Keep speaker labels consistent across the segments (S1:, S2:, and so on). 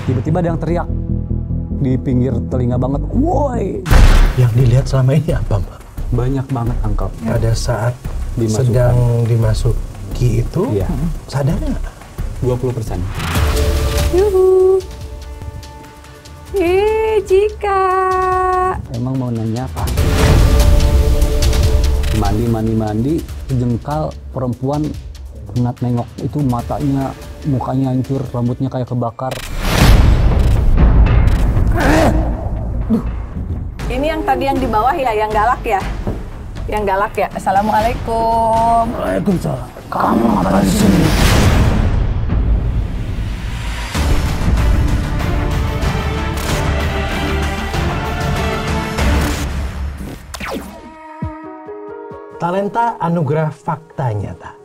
S1: Tiba-tiba ada yang teriak di pinggir telinga banget, woi.
S2: Yang dilihat selama ini apa, Mbak?
S1: Banyak banget, Uncle.
S2: Pada saat
S1: Dimasukkan.
S2: sedang dimasuki itu,
S1: Iya.
S2: sadar nggak?
S1: 20%.
S3: Yuhu. Jika.
S1: Emang mau nanya apa? Mandi, jengkal perempuan nengok itu matanya, mukanya hancur, rambutnya kayak kebakar.
S3: Ini yang tadi yang di bawah ya, yang galak ya? Yang galak ya? Assalamualaikum.
S1: Waalaikumsalam. Kamu ngapain di sini?
S2: Talenta Anugerah Fakta Nyata.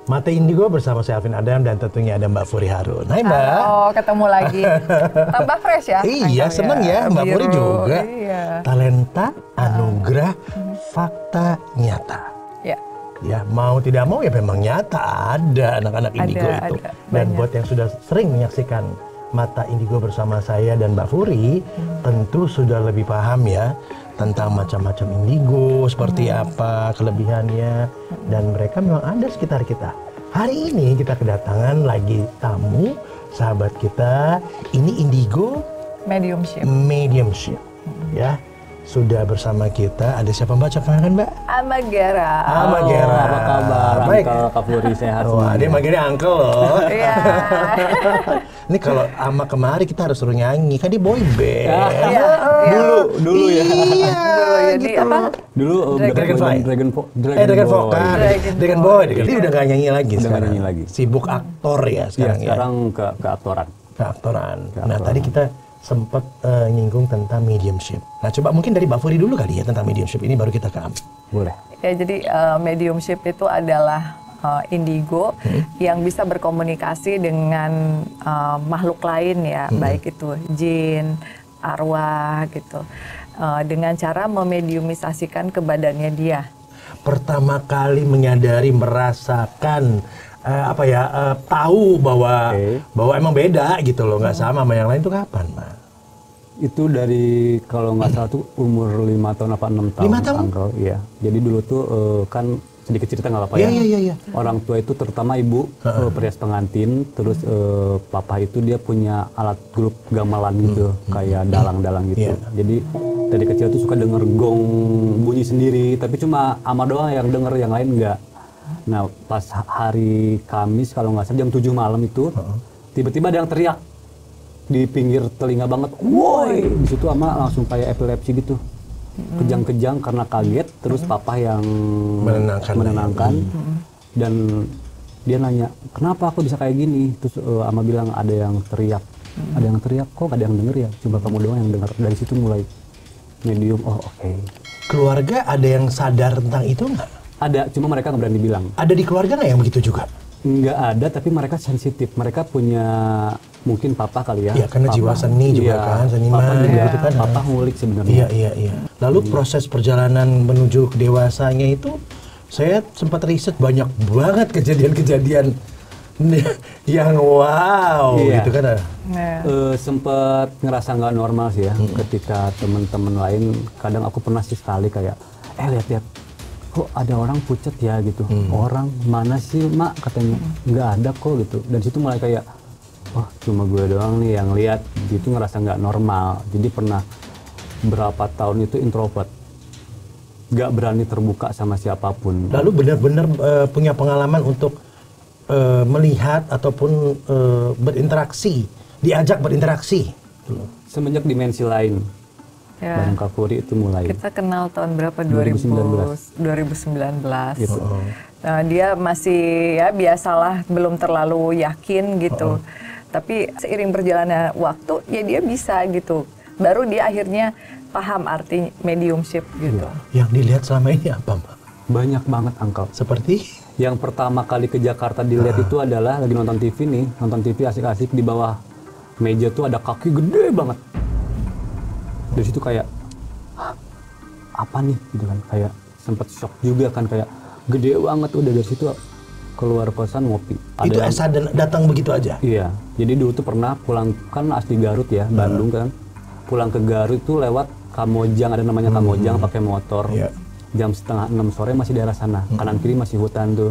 S2: Mata Indigo bersama saya Alvin Adam dan tentunya ada Mbak Furi Harun. Hai Mbak.
S3: Oh, ketemu lagi. Tambah fresh ya?
S2: Iya,
S3: Uncle
S2: seneng ya Mbak Furi
S3: Biru.
S2: juga.
S3: Iya.
S2: Talenta Anugerah Fakta Nyata.
S3: Ya.
S2: Ya, mau tidak mau ya memang nyata ada anak-anak Indigo itu.
S3: Ada,
S2: Dan
S3: banyak.
S2: buat yang sudah sering menyaksikan Mata Indigo bersama saya dan Mbak Furi, tentu sudah lebih paham ya tentang macam-macam indigo, seperti apa kelebihannya, dan mereka memang ada di sekitar kita. Hari ini kita kedatangan lagi tamu, sahabat kita, ini indigo
S3: Mediumship.
S2: mediumship, ya. Sudah bersama kita, ada siapa Mbak? Kenalkan Mbak?
S3: Amagera.
S2: Amagera.
S1: Apa kabar,
S2: Baik.
S1: Uncle Kapuri, sehat
S2: Wah,
S1: semua?
S2: dia manggilnya uncle loh.
S3: Iya.
S2: Ini kalau ama kemari kita harus suruh nyanyi, kan dia boy band.
S3: Iya.
S1: Dulu ya.
S2: Iya,
S3: Jadi
S2: gitu.
S3: apa?
S1: Dulu
S2: Dragonfly.
S1: Dragon
S2: Dragon
S1: Boy.
S2: Vocal,
S3: Dragon
S2: Dragon
S3: Boy.
S2: Boy. Dia udah gak nyanyi lagi
S1: Udah nggak
S2: sekarang.
S1: nyanyi lagi.
S2: Sibuk aktor ya
S1: Iya,
S2: sekarang ya.
S1: sekarang ke aktoran.
S2: Keaktoran. Nah,
S1: Keaktoran.
S2: tadi kita sempat nyinggung tentang mediumship. Nah, coba mungkin dari Mbak Furi dulu kali ya tentang mediumship ini, baru kita ke Am.
S1: Boleh.
S3: Ya, jadi mediumship itu adalah indigo yang bisa berkomunikasi dengan makhluk lain ya, baik itu jin, arwah gitu, dengan cara memediumisasikan ke badannya dia.
S2: Pertama kali menyadari, merasakan tahu bahwa
S1: Oke.
S2: bahwa emang beda gitu loh, nggak sama yang lain tuh kapan, Mbak?
S1: Itu dari kalau nggak salah tuh umur 5 tahun apa 6 tahun.
S2: 5 tahun?
S1: Uncle. Iya. Jadi dulu tuh kan sedikit cerita nggak apa-apa
S2: Iya,
S1: ya.
S2: iya.
S1: Orang tua itu terutama ibu perias pengantin, terus papa itu dia punya alat grup gamelan gitu, kayak dalang-dalang gitu.
S2: Iya.
S1: Jadi dari kecil tuh suka denger gong bunyi sendiri, tapi cuma ama doang yang denger, yang lain enggak. Nah, pas hari Kamis kalau nggak salah jam 7 malam itu, tiba-tiba ada yang teriak di pinggir telinga banget, woi. Di situ ama langsung kayak epilepsi gitu, kejang-kejang karena kaget. Terus papa yang menenangkan, dan dia nanya, kenapa aku bisa kayak gini? Terus ama bilang ada yang teriak, kok gak ada yang denger ya? Coba kamu doang yang denger. Dari situ mulai medium. Oh oke.
S2: Keluarga ada yang sadar tentang itu nggak?
S1: Ada, cuma mereka nggak berani bilang.
S2: Ada di keluarga nggak yang begitu juga?
S1: Nggak ada, tapi mereka sensitif. Mereka punya, mungkin papa kali ya.
S2: Iya, karena jiwa seni juga kan, seniman
S1: Papa juga,
S2: gitu kan.
S1: papa ngulik sebenarnya.
S2: Iya. Lalu proses perjalanan menuju ke dewasanya itu, saya sempat riset banyak banget kejadian-kejadian yang wow
S1: Iya.
S2: gitu kan.
S3: Nah,
S1: Sempet ngerasa nggak normal sih ya, ketika teman-teman lain. Kadang aku pernah sih sekali kayak, lihat-lihat, kok ada orang pucet ya gitu. Orang mana sih mak, katanya nggak ada kok gitu. Dan situ mulai kayak, wah cuma gue doang nih yang lihat gitu, ngerasa nggak normal. Jadi pernah berapa tahun itu introvert, nggak berani terbuka sama siapapun.
S2: Lalu benar-benar punya pengalaman untuk melihat ataupun berinteraksi, diajak berinteraksi.
S1: Semenjak dimensi lain,
S3: ya.
S1: bareng Kapuri itu mulai.
S3: Kita kenal tahun berapa?
S1: 2019.
S3: 2019.
S1: Gitu.
S3: Nah, dia masih ya biasalah, belum terlalu yakin gitu. Tapi seiring berjalannya waktu, ya dia bisa gitu. Baru dia akhirnya paham arti mediumship gitu.
S2: Yang dilihat selama ini apa, Mbak?
S1: Banyak banget, Uncle.
S2: Seperti?
S1: Yang pertama kali ke Jakarta dilihat itu adalah lagi nonton TV nih, nonton TV asik-asik, di bawah meja tuh ada kaki gede banget. Dari situ kayak, "Hah, apa nih gitu kan, kayak sempet shock juga kan, kayak gede banget. Udah dari situ keluar kosan ngopi.
S2: Itu sudden datang begitu aja?
S1: Iya, jadi dulu tuh pernah pulang, kan asli Garut ya, Bandung kan. Pulang ke Garut tuh lewat Kamojang, ada namanya Kamojang, pakai motor.
S2: Iya.
S1: Jam 5:30 sore masih daerah sana, kanan kiri masih hutan tuh.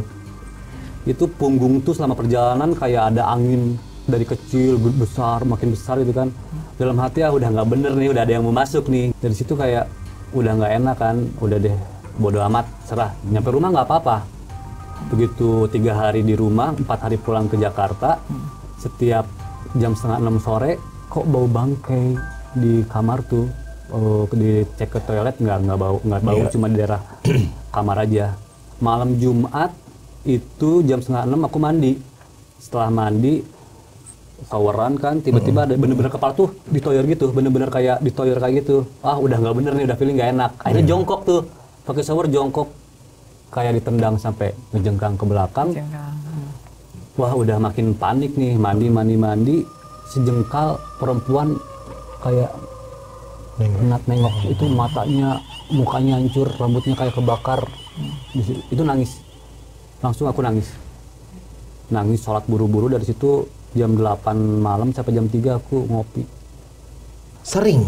S1: Itu punggung tuh selama perjalanan kayak ada angin dari kecil besar makin besar gitu kan. Dalam hati udah nggak bener nih, udah ada yang mau masuk nih. Dari situ kayak udah nggak enak kan, udah deh bodo amat, serah. Nyampe rumah nggak apa-apa. Begitu 3 hari di rumah, 4 hari pulang ke Jakarta, setiap jam 5:30 sore kok bau bangkai di kamar tuh. Dicek ke toilet nggak bau, cuma di daerah kamar aja. Malam Jumat itu jam 5:30 aku mandi. Setelah mandi showeran kan, tiba-tiba ada bener-bener kepala tuh ditoyor gitu, bener-bener kayak ditoyor kayak gitu. Udah nggak bener nih, udah feeling nggak enak. Akhirnya jongkok tuh, pakai shower jongkok, kayak ditendang sampai ngejengkang ke belakang. Wah, udah makin panik nih, mandi, sejengkal perempuan kayak nengok itu, matanya, mukanya hancur, rambutnya kayak kebakar. Itu nangis. Langsung aku nangis, sholat buru-buru. Dari situ jam 8 malam sampai jam 3 aku ngopi.
S2: Sering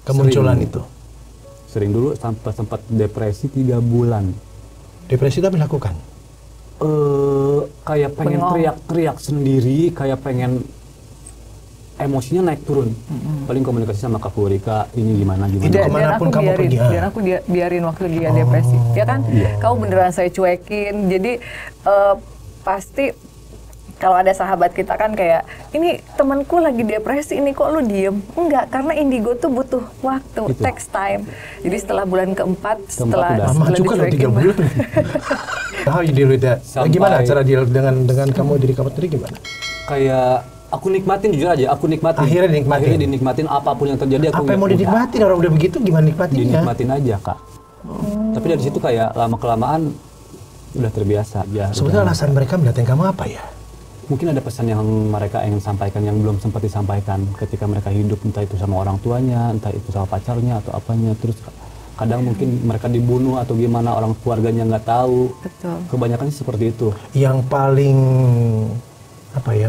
S2: kemunculan itu?
S1: Sering dulu, sampai sempat depresi 3 bulan.
S2: Depresi tapi lakukan?
S1: Kayak pengen teriak-teriak sendiri, kayak pengen emosinya naik turun. Paling komunikasi sama Kak Furika, ini gimana.
S3: Dan aku biarin waktu dia depresi. Ya kan, kau beneran saya cuekin. Jadi pasti kalau ada sahabat kita kan kayak, ini temanku lagi depresi, ini kok lu diem? Enggak, karena indigo tuh butuh waktu, takes time. Jadi setelah bulan keempat, setelah dicuekin.
S2: 3 bulan. How you deal with that? Gimana cara deal dengan kamu diri kamu sendiri gimana?
S1: Kayak aku nikmatin, jujur aja, aku nikmatin.
S2: Akhirnya
S1: dinikmatin apapun yang terjadi.
S2: Apa yang mau dinikmatin? Orang udah begitu gimana nikmatinnya?
S1: Dinikmatin aja, Kak. Tapi dari situ kayak lama-kelamaan udah terbiasa.
S2: Sebetulnya alasan mereka mendatangi kamu apa ya?
S1: Mungkin ada pesan yang mereka ingin sampaikan yang belum sempat disampaikan ketika mereka hidup, entah itu sama orang tuanya, entah itu sama pacarnya atau apanya. Terus kadang mungkin mereka dibunuh atau gimana, orang keluarganya nggak tahu.
S3: Betul.
S1: Kebanyakan seperti itu.
S2: Yang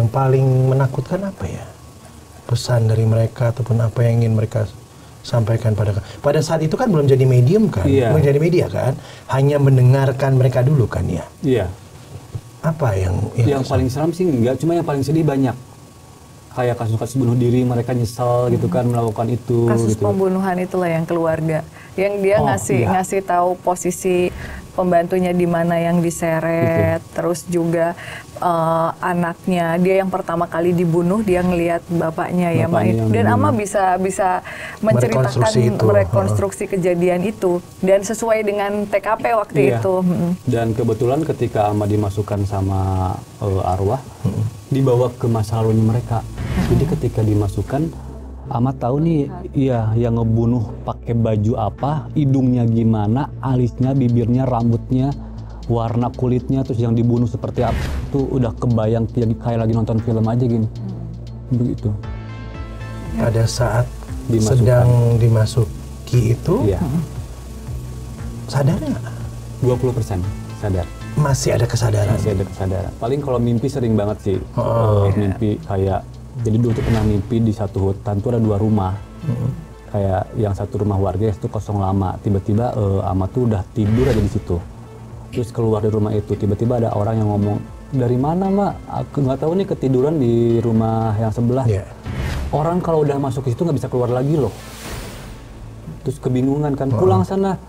S2: paling menakutkan apa ya? Pesan dari mereka ataupun apa yang ingin mereka sampaikan pada saat itu kan belum jadi medium kan? Belum jadi media kan? Hanya mendengarkan mereka dulu kan ya?
S1: Iya.
S2: Apa yang
S1: paling seram sih enggak, cuma yang paling sedih banyak. Kayak kasus-kasus bunuh diri, mereka nyesal gitu kan melakukan itu.
S3: Kasus
S1: gitu.
S3: pembunuhan itulah yang keluarga, yang dia ngasih tahu posisi pembantunya di mana yang diseret, terus juga anaknya dia yang pertama kali dibunuh, dia ngelihat bapaknya ya dan Ama bisa menceritakan merekonstruksi kejadian itu dan sesuai dengan TKP waktu itu.
S1: Dan kebetulan ketika Ama dimasukkan sama arwah, dibawa ke masa lalunya mereka. Jadi ketika dimasukkan, Ama tahu nih, yang ngebunuh pakai baju apa, hidungnya gimana, alisnya, bibirnya, rambutnya, warna kulitnya, terus yang dibunuh seperti apa, tuh udah kebayang kayak lagi nonton film aja gini. Begitu.
S2: Pada saat sedang dimasuki itu, sadar nggak?
S1: 20% sadar.
S2: Masih ada kesadaran?
S1: Masih ada kesadaran. Paling kalau mimpi sering banget sih. Mimpi kayak, jadi dulu tuh pernah mimpi di satu hutan tuh ada 2 rumah. Kayak yang satu rumah warga itu kosong lama. Tiba-tiba Ama tuh udah tidur aja di situ. Terus keluar dari rumah itu, tiba-tiba ada orang yang ngomong, dari mana Mak? Aku nggak tahu nih, ketiduran di rumah yang sebelah. Orang kalau udah masuk ke situ nggak bisa keluar lagi loh. Terus kebingungan kan, pulang sana.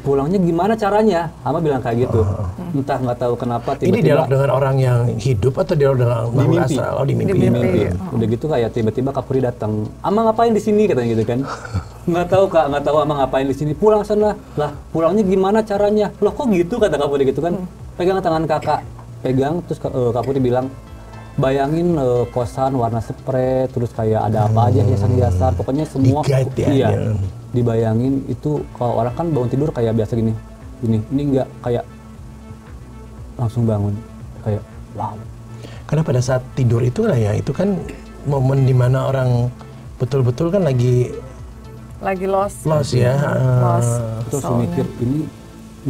S1: Pulangnya gimana caranya? Ama bilang kayak gitu. Entah nggak tahu kenapa tiba-tiba.
S2: Ini dialog dengan orang yang hidup atau dialog dengan makhluk astral?
S1: Di mimpi. Udah gitu kayak tiba-tiba Kak Puri datang. Ama ngapain di sini katanya gitu kan? Nggak tahu Kak, nggak tahu Ama ngapain di sini. Pulang sana. Lah, pulangnya gimana caranya? Loh kok gitu kata Kak Puri gitu kan? Pegang tangan Kakak. Pegang terus Kak Puri bilang, bayangin kosan warna sprei, terus kayak ada apa aja hiasan-hiasan, pokoknya semua. Dibayangin itu, kalau orang kan bangun tidur kayak biasa gini, ini enggak, kayak langsung bangun, kayak wow.
S2: Karena pada saat tidur itu lah ya, itu kan momen dimana orang betul-betul kan lagi
S3: lost
S2: ya.
S3: Lost.
S1: Terus mikir, ini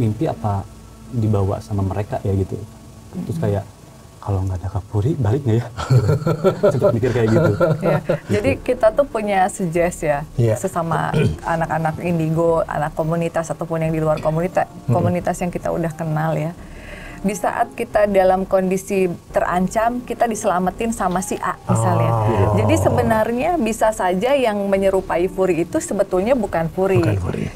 S1: mimpi apa dibawa sama mereka ya gitu. Terus kayak kalau nggak ada Kak Puri balik nggak ya? Sempat mikir kayak gitu.
S3: Ya, jadi kita tuh punya suggest ya,
S2: Iya.
S3: sesama anak-anak indigo, anak komunitas ataupun yang di luar komunitas yang kita udah kenal ya. Di saat kita dalam kondisi terancam, kita diselamatin sama si A misalnya. Jadi sebenarnya bisa saja yang menyerupai Furi itu sebetulnya bukan Furi.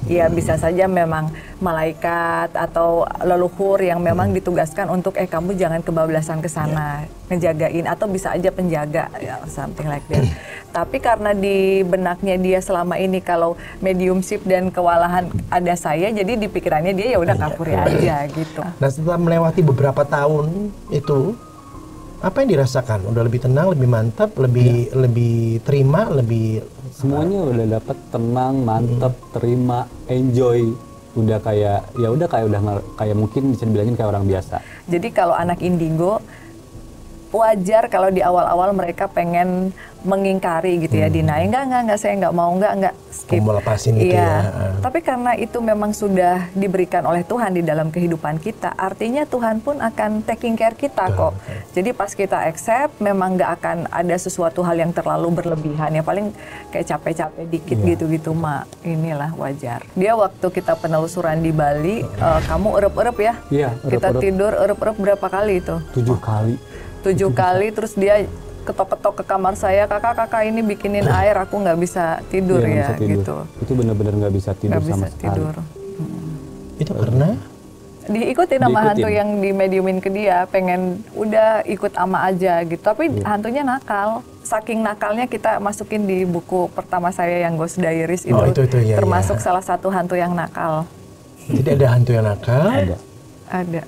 S3: Ya bisa saja memang malaikat atau leluhur yang memang ditugaskan untuk kamu jangan kebablasan ke sana, ngejagain, atau bisa aja penjaga ya, something like that. Tapi karena di benaknya dia selama ini kalau mediumship dan kewalahan ada saya, jadi di pikirannya dia ya udah Kak Puri aja gitu.
S2: Nah setelah melewati beberapa tahun itu, apa yang dirasakan? Udah lebih tenang, lebih mantap, lebih terima, lebih
S1: Semuanya udah dapat tenang, mantep, terima, enjoy. Udah kayak kayak mungkin bisa dibilangin kayak orang biasa.
S3: Jadi kalau anak indigo wajar kalau di awal-awal mereka pengen mengingkari gitu ya, deny, enggak, saya enggak mau, enggak, skip.
S2: mau melepasin gitu ya.
S3: Tapi karena itu memang sudah diberikan oleh Tuhan di dalam kehidupan kita, artinya Tuhan pun akan taking care kita kok. Jadi pas kita accept, memang nggak akan ada sesuatu hal yang terlalu berlebihan ya, paling kayak capek-capek dikit gitu-gitu, Mak. Inilah wajar. Dia waktu kita penelusuran di Bali, kamu erup-erup ya?
S1: Iya,
S3: Kita
S1: erup-erup.
S3: tidur erup-erup berapa kali itu?
S1: 7 kali.
S3: 7 kali, terus dia ketok-ketok ke kamar saya, kakak ini bikinin air, aku nggak bisa tidur
S1: Iya, nggak
S3: ya
S1: bisa tidur.
S3: gitu.
S1: Itu benar-benar nggak bisa tidur
S3: Nggak
S1: sama
S3: bisa
S1: sekali.
S3: tidur.
S2: Itu karena
S3: Diikutin sama
S1: Diikutin.
S3: hantu yang di mediumin ke dia, pengen udah ikut ama aja gitu. Tapi hantunya nakal. Saking nakalnya kita masukin di buku pertama saya yang Ghost Diaries itu,
S2: itu, ya,
S3: termasuk
S2: ya.
S3: salah satu hantu yang nakal.
S2: tidak ada hantu yang nakal.
S1: Ada.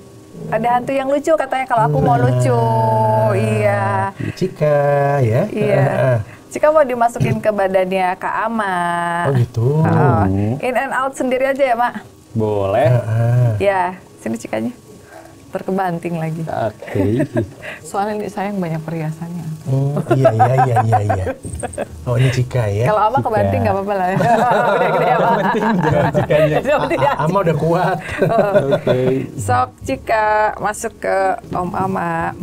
S3: Ada hantu yang lucu katanya kalau aku mau lucu. Iya.
S2: Cika ya.
S3: Iya. Cika mau dimasukin ke badannya Kak Ama.
S2: Oh gitu.
S3: In and out sendiri aja ya, Mak?
S1: Boleh.
S3: Ya, sini Cikanya. Terkebanting lagi.
S1: Oke.
S3: Soalnya ini sayang banyak perhiasannya.
S2: Iya. Oh ini Cika ya.
S3: Kalau Ama kebanting nggak apa-apa lah. Udah gede ya, Pak.
S2: Ama udah kuat.
S1: Oke.
S3: Sok Cika masuk ke Om Ama.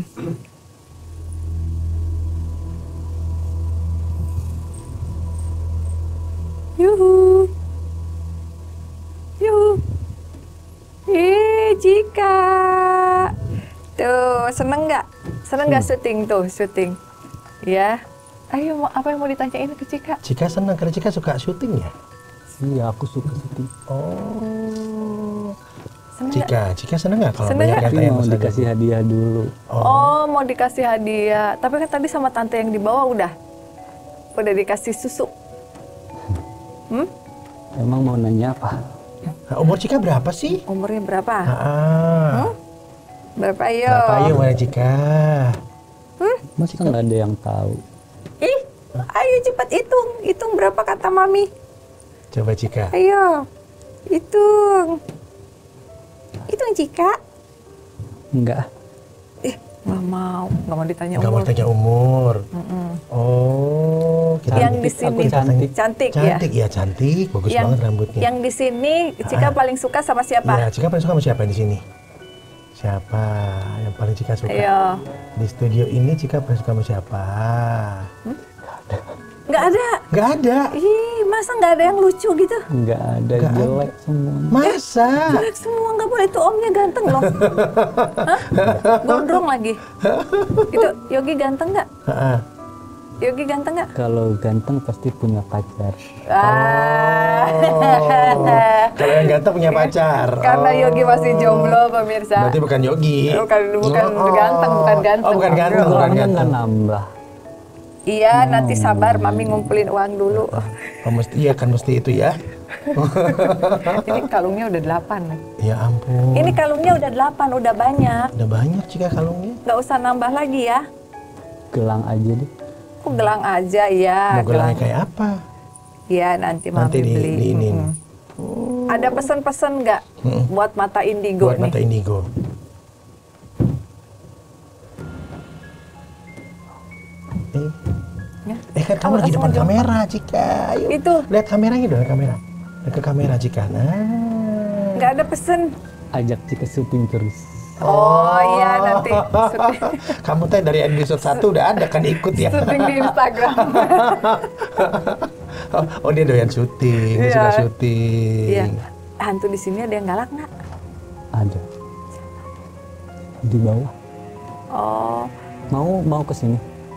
S3: Yuhu. Cika. Tuh, seneng nggak? Seneng nggak syuting tuh, syuting? Ya. Ayo, apa yang mau ditanyain ke Cika?
S2: Cika senang karena Cika suka syuting ya.
S1: Iya, aku suka syuting.
S2: Oh.
S3: Seneng nggak?
S2: Cika senang nggak kalau
S3: Seneng
S2: banyak
S3: nggak?
S2: kata
S1: Tapi
S2: yang
S1: mau
S2: Mas Agus?
S1: dikasih hadiah dulu.
S3: Oh, mau dikasih hadiah. Tapi kan tadi sama tante yang di bawah udah dikasih susu.
S1: Emang mau nanya apa?
S2: Nah, umur Cika berapa sih?
S3: Umurnya berapa? Berapa yo?
S2: Berapa ayo mana Cika?
S1: Masih kan nggak ada yang tahu.
S3: Ih, ayo cepat hitung berapa kata mami?
S2: Coba Cika.
S3: Ayo, hitung Cika.
S1: Enggak.
S3: Nggak mau ditanya
S2: Nggak
S3: umur.
S2: mau tanya umur. Oh, kita
S3: Yang di sini
S1: Aku cantik.
S3: cantik ya.
S2: cantik ya cantik, bagus banget rambutnya.
S3: Yang di sini Cika paling suka sama
S2: Ya,
S3: siapa?
S2: Cika paling suka sama siapa di sini? Siapa yang paling Cika suka?
S3: Ayo.
S2: Di studio ini Cika paling suka sama siapa?
S3: Nggak ada.
S2: Nggak ada.
S3: Ih, masa nggak ada yang lucu gitu?
S1: Enggak ada,
S2: Nggak ada.
S1: jelek semua.
S2: Masa?
S3: Jelek semua, nggak boleh. Itu omnya ganteng loh. Hah? Gondrong lagi. Itu Yogi ganteng nggak?
S2: Heeh.
S3: Yogi ganteng nggak?
S1: Kalau ganteng pasti punya pacar.
S2: Kalau yang ganteng punya pacar.
S3: Karena Yogi masih jomblo, pemirsa.
S2: Berarti bukan Yogi.
S3: Bukan ganteng, bukan ganteng.
S2: Oh, bukan ganteng, bukan
S1: Orangnya
S2: ganteng.
S1: nggak nambah.
S3: Iya, nanti sabar, Mami ngumpulin uang dulu.
S2: Oh, iya kan mesti itu ya.
S3: Ini kalungnya udah 8.
S2: Ya ampun.
S3: Ini kalungnya udah 8, udah banyak.
S2: Udah banyak Cika kalungnya.
S3: Nggak usah nambah lagi ya.
S1: Gelang aja deh.
S3: Kok gelang aja ya.
S2: Mau gelangnya kayak apa?
S3: Iya, nanti Mami
S2: Nanti
S3: beli.
S2: di ini.
S3: Ada pesan-pesan nggak buat mata indigo
S2: Buat
S3: nih?
S2: mata indigo. Kan kamu lagi depan kamera, Cika. Ayo.
S3: Itu.
S2: Lihat kameranya dong, kamera. Lihat ke kamera, Cika. Nah.
S3: Nggak ada pesen.
S1: ajak Cika syuting terus.
S3: Oh iya nanti
S2: Kamu teh dari episode 1 udah ada kan ikut ya?
S3: syuting di Instagram.
S2: Oh dia doyan syuting, dia
S3: Iya.
S2: suka syuting.
S3: Iya. Hantu di sini ada yang galak nggak?
S1: Ada. Di bawah.
S3: Oh,
S1: Mau ke sini.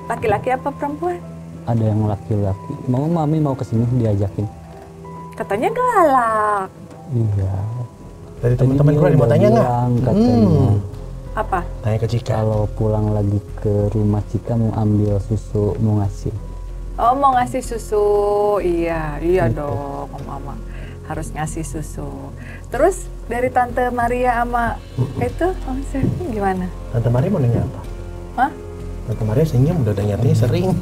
S3: laki-laki apa perempuan?
S1: Ada yang laki-laki. Mami mau ke sini diajakin.
S3: Katanya galak.
S1: Iya.
S2: Dari
S1: Tadi
S2: teman-teman
S1: dia
S2: gue mau
S1: udah
S2: tanya nggak?
S1: bilang katanya.
S3: Apa?
S2: Tanya ke Cika.
S1: Kalau pulang lagi ke rumah Cika mau ambil susu, mau ngasih.
S3: Oh mau ngasih susu, iya dong, mama harus ngasih susu. Terus dari Tante Maria sama itu, Om Sevi gimana?
S2: Tante Maria mau nanya apa?
S3: Hah?
S2: Tante Maria senyum udah nyatanya sering.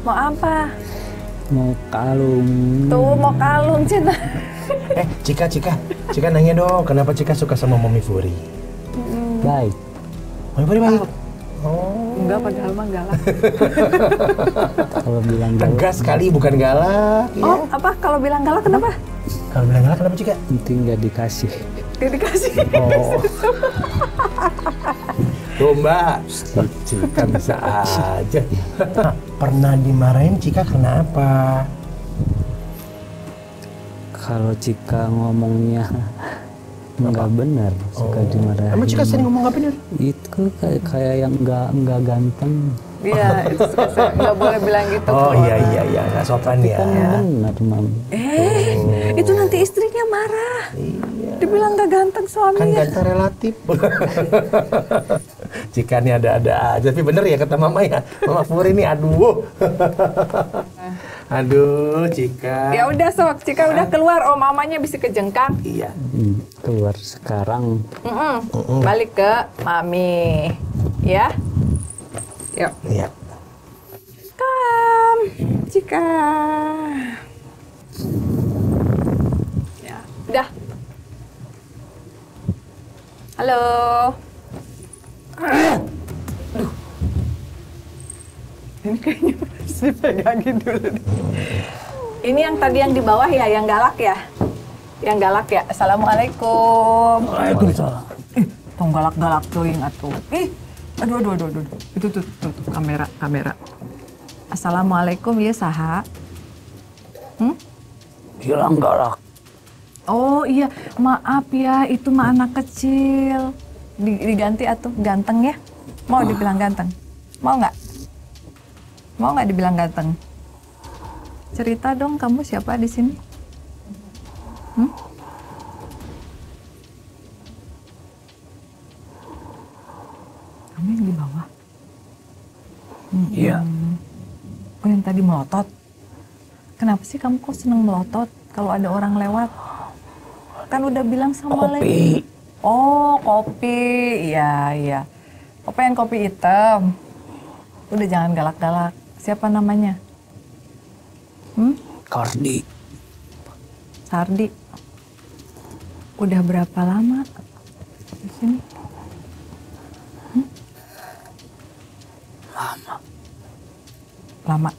S3: Mau apa?
S1: Mau kalung.
S3: Tuh mau kalung Cina.
S2: Cika nanya dong, kenapa Cika suka sama Mami Furi?
S1: Baik.
S2: Mami Furi baik. Oh,
S3: Enggak padahal mah galak.
S1: Kalau bilang galak,
S2: tegas sekali bukan galak.
S3: Oh apa? Kalau bilang galak kenapa?
S2: Kalau bilang galak kenapa Cika?
S1: penting nggak dikasih.
S3: Dia dikasih.
S2: Oh. Tuh Mbak, Cika bisa aja. Pernah dimarahin Cika kenapa?
S1: Kalau Cika ngomongnya nggak benar, suka dimarahin.
S2: Emang Cika sering ngomong apa bener?
S1: Itu kayak yang nggak ganteng.
S3: Iya, itu nggak boleh bilang gitu.
S2: Oh
S3: ke
S2: iya
S3: orang.
S2: iya nggak sopan ya.
S1: Kan benar, Mam.
S3: Itu nanti istrinya marah.
S2: Iya.
S3: Dibilang nggak ganteng
S2: Kan
S3: suaminya.
S2: ganteng relatif. Cika nih ada-ada aja. Tapi bener ya kata Mama ya. Mama Furi ini aduh. Aduh Cika.
S3: Ya udah sok, Cika udah keluar, oh mamanya bisa kejengkang.
S2: Iya.
S1: Keluar sekarang.
S3: Balik ke mami, ya. Yuk,
S2: Iya.
S3: come, Cika. Ya, udah. Halo. Aduh. Ini kayaknya harus dipegangin dulu deh. Ini yang tadi yang di bawah ya, yang galak ya? Yang galak ya? Assalamualaikum.
S1: Waalaikumsalam.
S3: Tong galak-galak teuing atuh. Aduh. Itu tuh kamera. Assalamualaikum ya saha.
S1: Bilang galak.
S3: Oh iya, maaf ya, itu mah anak kecil. Diganti atuh ganteng ya. Mau dibilang ganteng? Mau nggak? Mau nggak dibilang ganteng? Cerita dong, kamu siapa di sini? Kamu yang di bawah?
S1: Iya.
S3: Oh yang tadi melotot? Kenapa sih kamu kok seneng melotot kalau ada orang lewat? Kan udah bilang sama
S1: Kopi.
S3: Oh kopi, iya. Oh pengen kopi hitam? Udah jangan galak-galak. Siapa namanya?
S1: Kardi.
S3: Sardi. Udah berapa lama di sini? Lama.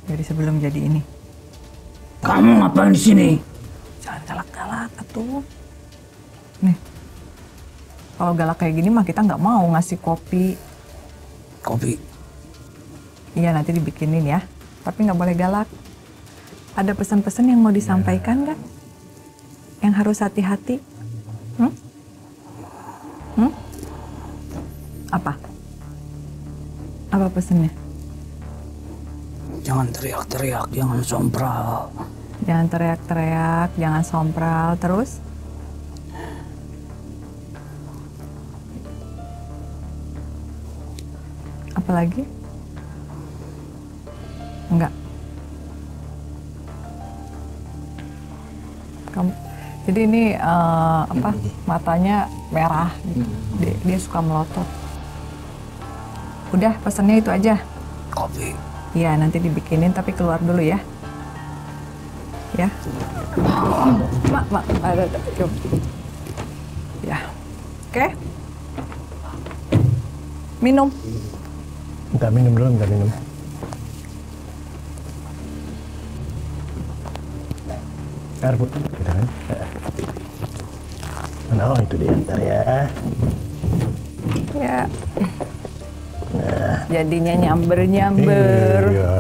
S3: Dari sebelum jadi ini.
S1: Kamu ngapain di sini?
S3: Jangan galak-galak atuh. Nih. Kalau galak kayak gini mah kita nggak mau ngasih kopi.
S1: Kopi.
S3: Iya nanti dibikinin ya. Tapi nggak boleh galak. Ada pesan-pesan yang mau disampaikan nggak? Yang harus hati-hati? Apa? Apa pesannya?
S1: Jangan teriak-teriak, jangan sompral.
S3: Jangan teriak-teriak, jangan sompral. Terus? Apalagi? Enggak. Kamu, jadi ini matanya merah. Dia suka melotot. Udah, pesannya itu aja.
S1: Kopi.
S3: Iya, nanti dibikinin tapi keluar dulu ya. Ya. Mak, ada, yuk. Ya. Oke. Minum.
S2: Minta minum dulu, minta minum. Air putih, gitu kan? Oh itu dia, ntar ya.
S3: Ya. Jadinya nyamber-nyamber.
S2: Iya.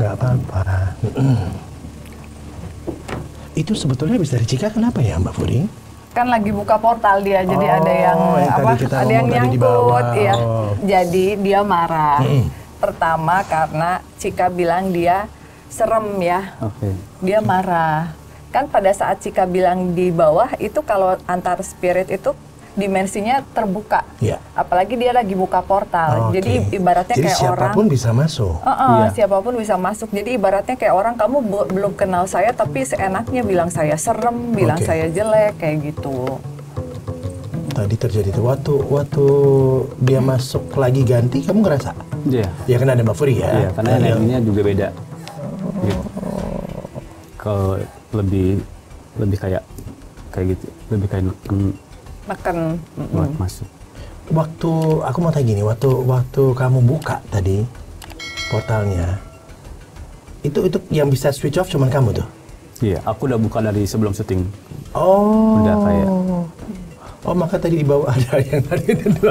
S2: Nggak apa-apa. Itu sebetulnya habis dari Cika kenapa ya Mbak Furi?
S3: Kan lagi buka portal dia, jadi ada yang ada yang
S2: tadi di
S3: nyangkut,
S2: bawah.
S3: ya. Jadi dia marah. Pertama karena Cika bilang dia serem ya.
S1: Oke.
S3: Dia marah. Kan pada saat Cika bilang di bawah itu kalau antar spirit itu dimensinya terbuka.
S2: Iya.
S3: Apalagi dia lagi buka portal.
S2: Oke.
S3: Jadi ibaratnya
S2: Jadi
S3: kayak orang
S2: siapapun bisa masuk.
S1: Iya.
S3: siapapun bisa masuk. Jadi ibaratnya kayak orang kamu belum kenal saya tapi seenaknya bilang saya serem, bilang
S2: Oke.
S3: saya jelek kayak gitu.
S2: Tadi terjadi itu waktu dia masuk lagi ganti, kamu ngerasa?
S1: Iya.
S2: Ya kan ada Mbak Furi ya.
S1: Iya, karena energinya juga beda. Gitu. Kalau lebih kayak gitu, lebih kayak
S3: Neken.
S1: buat masuk.
S2: Waktu aku mau tanya gini, waktu kamu buka tadi portalnya, itu yang bisa switch off cuman kamu tuh?
S1: Iya, aku udah buka dari sebelum syuting.
S2: Oh.
S1: Udah kayak.
S2: Oh maka tadi di bawah ada yang tadi itu.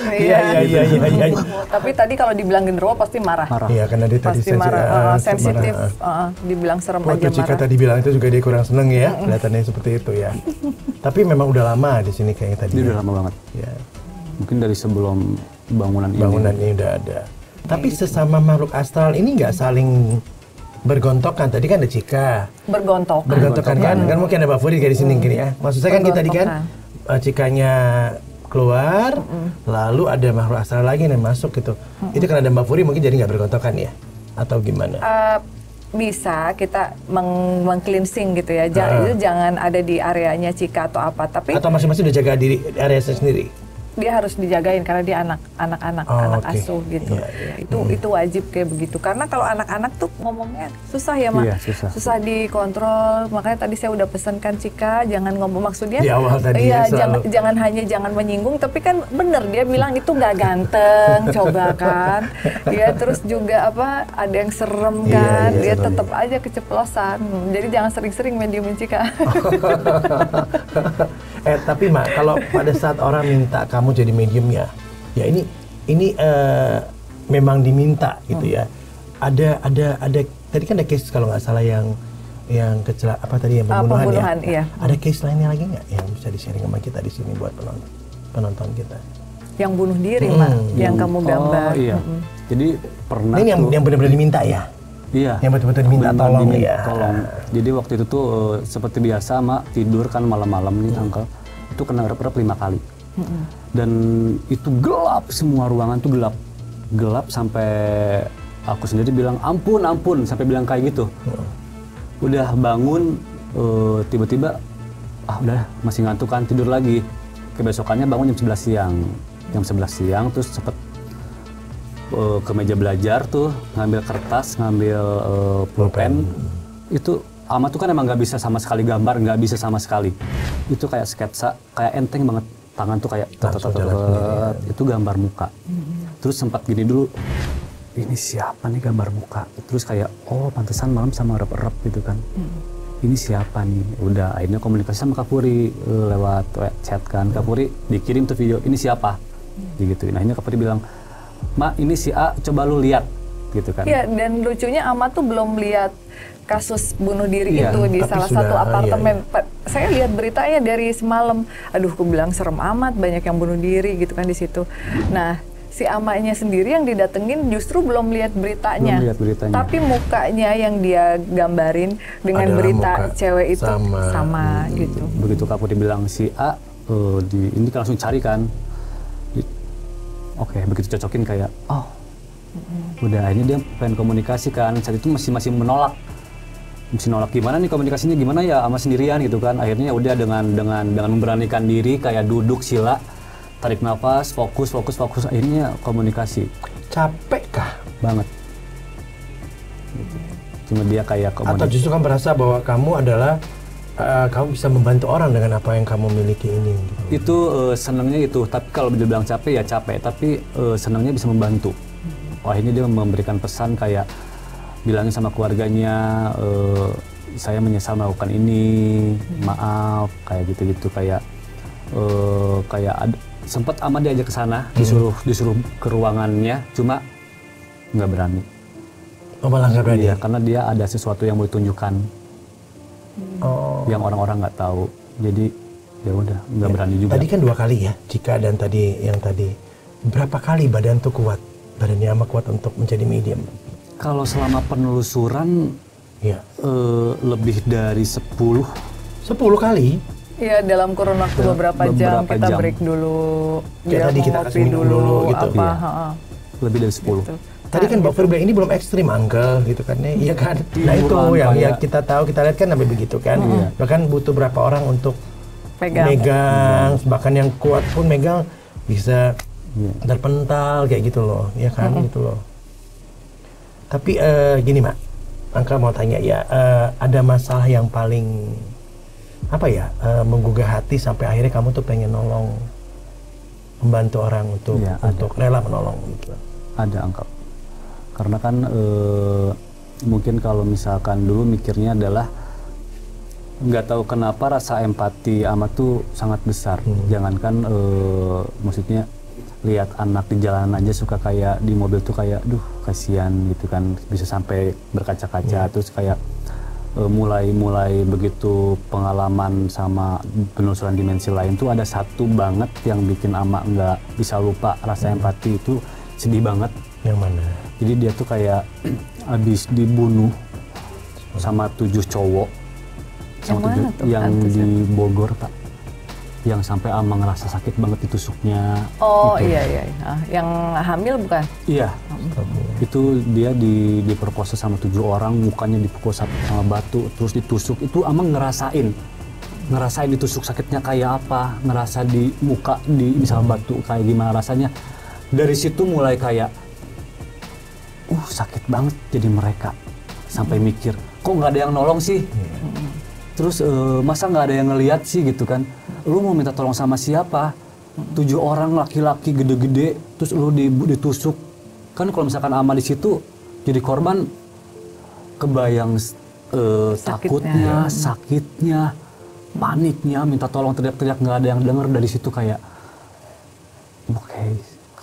S3: Iya.
S2: Iya.
S3: Tapi tadi kalau dibilang genderuwo pasti marah.
S2: Iya karena dia tadi
S3: Pasti marah, sensitif.
S2: marah.
S3: Dibilang serem
S2: Waktu
S3: aja
S2: Cika
S3: marah.
S2: tadi bilang itu juga dia kurang seneng ya, kelihatannya seperti itu ya. Tapi memang udah lama di sini kayaknya tadi.
S1: Dia
S2: ya.
S1: udah lama banget.
S2: Ya,
S1: Mungkin dari sebelum bangunan ini.
S2: bangunan ini udah ada. Tapi sesama makhluk astral ini nggak saling bergontokan. Tadi kan ada Cika. Bergontokan kan? Kan mungkin ada Mbak Furi kayak di sini gini ya. Maksud saya kan kita tadi kan Cikanya keluar, lalu ada makhluk astral lagi yang masuk gitu. Itu kan ada Mbak Furi mungkin jadi nggak bergontokan ya? Atau gimana?
S3: Bisa kita meng-cleansing gitu ya. Itu jangan ada di areanya Cika atau apa. Tapi
S2: Atau masing-masing udah jaga diri area sendiri?
S3: dia harus dijagain karena dia anak
S2: Oh, oke.
S3: asuh gitu.
S2: Iya.
S3: Itu wajib kayak begitu. Karena kalau anak-anak tuh ngomongnya susah ya, Mak.
S1: Iya, susah.
S3: dikontrol. Makanya tadi saya udah pesankan Cika jangan ngomong, maksudnya
S2: Di awal tadi
S3: iya,
S2: ya, selalu.
S3: jangan menyinggung, tapi kan bener dia bilang itu nggak ganteng, coba kan. Dia terus juga ada yang serem
S2: Iya,
S3: kan.
S2: iya,
S3: Dia
S2: serem.
S3: tetap aja keceplosan. Jadi jangan sering-sering mediumin Cika.
S2: Tapi Mak, kalau pada saat orang minta kamu jadi mediumnya, ya ini memang diminta gitu ya. Ada tadi kan ada case kalau nggak salah yang yang pembunuhan ya.
S3: Iya.
S2: Ada case lainnya lagi nggak yang bisa di-sharing sama kita di sini buat penonton kita?
S3: Yang bunuh diri, Mak, yang kamu gambar.
S1: Oh iya. Jadi pernah
S2: Ini
S1: tuh.
S2: yang benar-benar diminta ya?
S1: Iya.
S2: Yang betul-betul diminta
S1: Benar-benar
S2: tolong ya.
S1: Tolong. Jadi waktu itu tuh seperti biasa Mak tidur kan malam-malam nih Uncle. Itu kena rep-rep 5 kali. Dan itu gelap, semua ruangan tuh gelap. Gelap sampai aku sendiri bilang ampun sampai bilang kayak gitu. Udah bangun tiba-tiba udah masih ngantuk kan, tidur lagi. Kebesokannya bangun jam 11 siang. Jam 11 siang terus cepet ke meja belajar tuh, ngambil kertas, ngambil pulpen. Itu Ama tuh kan emang nggak bisa sama sekali gambar, nggak bisa sama sekali. Itu kayak sketsa, kayak enteng banget. Tangan tuh kayak itu gambar muka. Terus sempat gini dulu, ini siapa nih gambar muka? Terus kayak, oh pantesan malam sama rep-rep gitu kan. Ini siapa nih? Udah akhirnya komunikasi sama Kak Puri lewat chat kan. Kak Puri dikirim tuh video, ini siapa? Digituin. Akhirnya Kak Puri bilang, Ma ini si A, coba lu lihat. Gitu kan.
S3: Iya, dan lucunya Ama tuh belum lihat kasus bunuh diri
S1: Iya,
S3: itu di
S2: tapi
S3: salah
S2: sudah,
S3: satu apartemen.
S2: iya.
S3: Saya lihat beritanya dari semalam. Aduh, aku bilang serem amat, banyak yang bunuh diri gitu kan di situ. Nah, si Amanya sendiri yang didatengin justru belum lihat beritanya.
S1: Belum lihat beritanya.
S3: Tapi mukanya yang dia gambarin dengan
S2: Adalah
S3: berita
S2: muka
S3: cewek itu
S2: sama.
S3: sama gitu.
S1: Begitu Kak Puri bilang si A, ini kan langsung cari kan. Oke, begitu cocokin kayak, udah akhirnya dia pengen komunikasi kan. Saat itu masih menolak. Mesti nolak gimana nih komunikasinya, gimana ya sama sendirian gitu kan. Akhirnya udah dengan memberanikan diri kayak duduk sila, tarik nafas, fokus, akhirnya komunikasi.
S2: Capek kah?
S1: Banget. Cuma dia kayak
S2: Atau justru kan merasa bahwa kamu adalah kamu bisa membantu orang dengan apa yang kamu miliki ini gitu.
S1: itu senangnya itu, tapi kalau dibilang capek ya capek, tapi senangnya bisa membantu. Akhirnya dia memberikan pesan kayak bilangin sama keluarganya saya menyesal melakukan ini, maaf, kayak gitu-gitu, kayak sempat Ama diajak ke sana, disuruh ke ruangannya, cuma nggak berani.
S2: Oh, malah nggak berani.
S1: Iya, karena dia ada sesuatu yang mau ditunjukkan, yang orang-orang nggak tahu. Jadi ya udah, nggak berani juga.
S2: Tadi kan 2 kali ya, Cika dan tadi yang tadi. Berapa kali badan tuh kuat? Badannya Ama kuat untuk menjadi medium?
S1: Kalau selama penelusuran
S2: Iya.
S1: lebih dari 10.
S2: 10 kali?
S3: Iya, dalam kurun waktu beberapa jam kita break dulu.
S2: Kayak tadi kita kasih minum dulu gitu.
S3: Apa,
S1: Iya. Lebih dari 10.
S3: Gitu.
S2: Tadi kan Mbak Furi bilang ini belum ekstrim uncle gitu kan ya, iya kan? Nah itu yang kita tahu, kita lihat kan sampai begitu kan. Bahkan butuh berapa orang untuk megang, bahkan yang kuat pun megang bisa terpental kayak gitu loh, ya kan gitu loh. Tapi gini Mak, Angka mau tanya ya, ada masalah yang paling apa ya, menggugah hati sampai akhirnya kamu tuh pengen nolong, membantu orang untuk rela menolong gitu?
S1: Ada Angka. Karena kan mungkin kalau misalkan dulu mikirnya adalah nggak tahu kenapa rasa empati Ama tuh sangat besar. Jangankan maksudnya lihat anak di jalanan aja suka kayak di mobil tuh kayak duh kasihan gitu kan, bisa sampai berkaca-kaca. Terus kayak mulai begitu pengalaman sama penelusuran dimensi lain tuh ada satu banget yang bikin Ama nggak bisa lupa rasa empati, itu sedih banget.
S2: Yang mana?
S1: Jadi dia tuh kayak habis dibunuh sama 7 cowok. Yang di Bogor, Pak. Yang sampai Ama ngerasa sakit banget ditusuknya.
S3: Oh
S1: gitu.
S3: iya. Yang hamil bukan?
S1: Iya. Itu dia diperkosa sama 7 orang, mukanya dipukul sama batu, terus ditusuk. Itu Ama ngerasain ditusuk sakitnya kayak apa, ngerasa di muka sama batu kayak gimana rasanya. Dari situ mulai kayak sakit banget jadi mereka, sampai mikir kok nggak ada yang nolong sih. Terus masa nggak ada yang ngelihat sih gitu kan, lu mau minta tolong sama siapa? 7 orang laki-laki gede-gede terus lu ditusuk kan. Kalau misalkan Ama di situ jadi korban, kebayang takutnya, sakitnya, paniknya, minta tolong teriak-teriak nggak ada yang denger. Dari situ kayak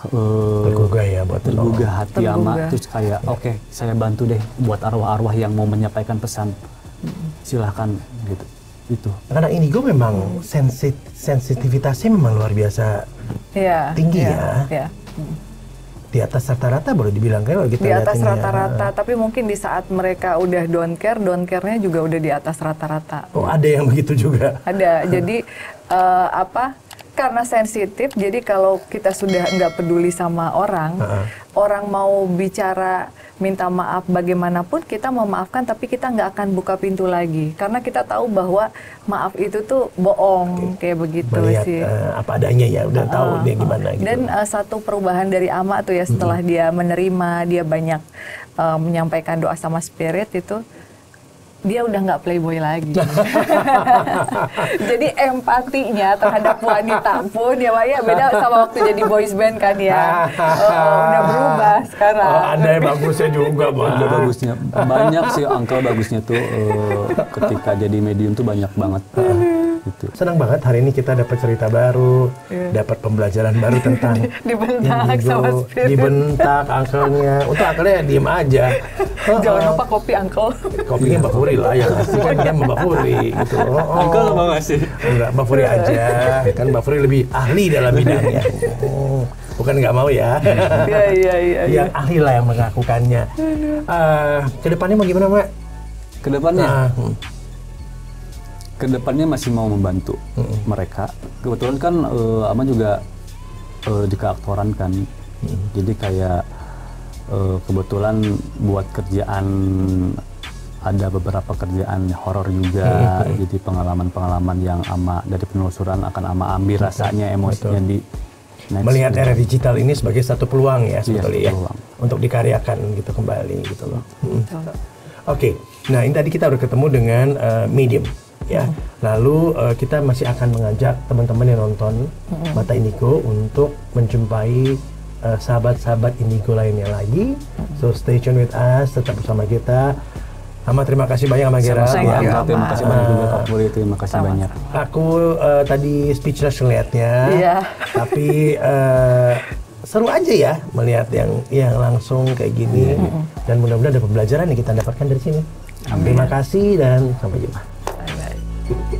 S2: tergugah ya, buat
S1: tergugah hati Ama. Terus kayak oke, saya bantu deh buat arwah-arwah yang mau menyampaikan pesan, silahkan gitu. Itu
S2: karena indigo memang sensitivitasnya memang luar biasa tinggi ya. Di atas rata-rata boleh dibilang kan kita
S3: di atas
S2: ya.
S3: rata-rata, tapi mungkin di saat mereka udah don't care-nya juga udah di atas rata-rata.
S2: Oh, ada yang begitu juga?
S3: Ada. Jadi karena sensitif, jadi kalau kita sudah nggak peduli sama orang, orang mau bicara minta maaf bagaimanapun kita memaafkan, tapi kita nggak akan buka pintu lagi karena kita tahu bahwa maaf itu tuh bohong, kayak begitu.
S2: Melihat,
S3: sih.
S2: Apa adanya ya, udah tahu dia gimana gitu.
S3: Dan satu perubahan dari Ama tuh ya, setelah dia menerima, dia banyak menyampaikan doa sama spirit itu, dia udah nggak playboy lagi. Jadi empatinya terhadap wanita pun ya Pak ya beda sama waktu jadi boys band kan ya. Udah berubah sekarang.
S2: Ada yang bagusnya juga, Pak.
S1: Ada bagusnya. Banyak sih Uncle bagusnya tuh ketika jadi medium tuh banyak banget. Gitu.
S2: Senang banget hari ini kita dapat cerita baru, dapat pembelajaran baru tentang
S3: dibentak sama spirit.
S2: Dibentak Uncle-nya. Untuk Uncle-nya diem aja.
S3: Jangan lupa kopi Uncle.
S2: Kopinya Mbak Furi lah yang ngasih kan, dia Mbak Furi gitu.
S1: Uncle mau ngasih?
S2: Enggak, Mbak Furi aja. Kan Mbak Furi lebih ahli dalam bidangnya. Bukan nggak mau ya.
S3: Iya.
S2: Yang ahli lah yang melakukannya. Kedepannya mau gimana, Mbak?
S1: Kedepannya? Kedepannya masih mau membantu mereka. Kebetulan kan Ama juga di keaktoran kan. Jadi kayak kebetulan buat kerjaan, ada beberapa kerjaan horor juga. Jadi pengalaman-pengalaman yang Ama dari penelusuran akan Ama ambil rasanya, emosinya di
S2: melihat era digital ini sebagai satu peluang ya sebetulnya,
S1: peluang
S2: untuk dikaryakan gitu kembali gitu loh. Oke, nah ini tadi kita udah ketemu dengan medium ya. Lalu kita masih akan mengajak teman-teman yang nonton Mata Indigo untuk menjumpai sahabat-sahabat Indigo lainnya lagi. So stay tune with us, tetap bersama kita. Sama terima kasih banyak sama Gerald.
S1: Sama-sama. Terima kasih banyak juga Kak Puri, terima kasih banyak.
S2: Aku tadi speechless ngelihatnya.
S3: Iya.
S2: Tapi seru aja ya melihat yang langsung kayak gini. Dan mudah-mudahan ada pembelajaran yang kita dapatkan dari sini. Terima kasih dan sampai jumpa.
S3: Bye-bye.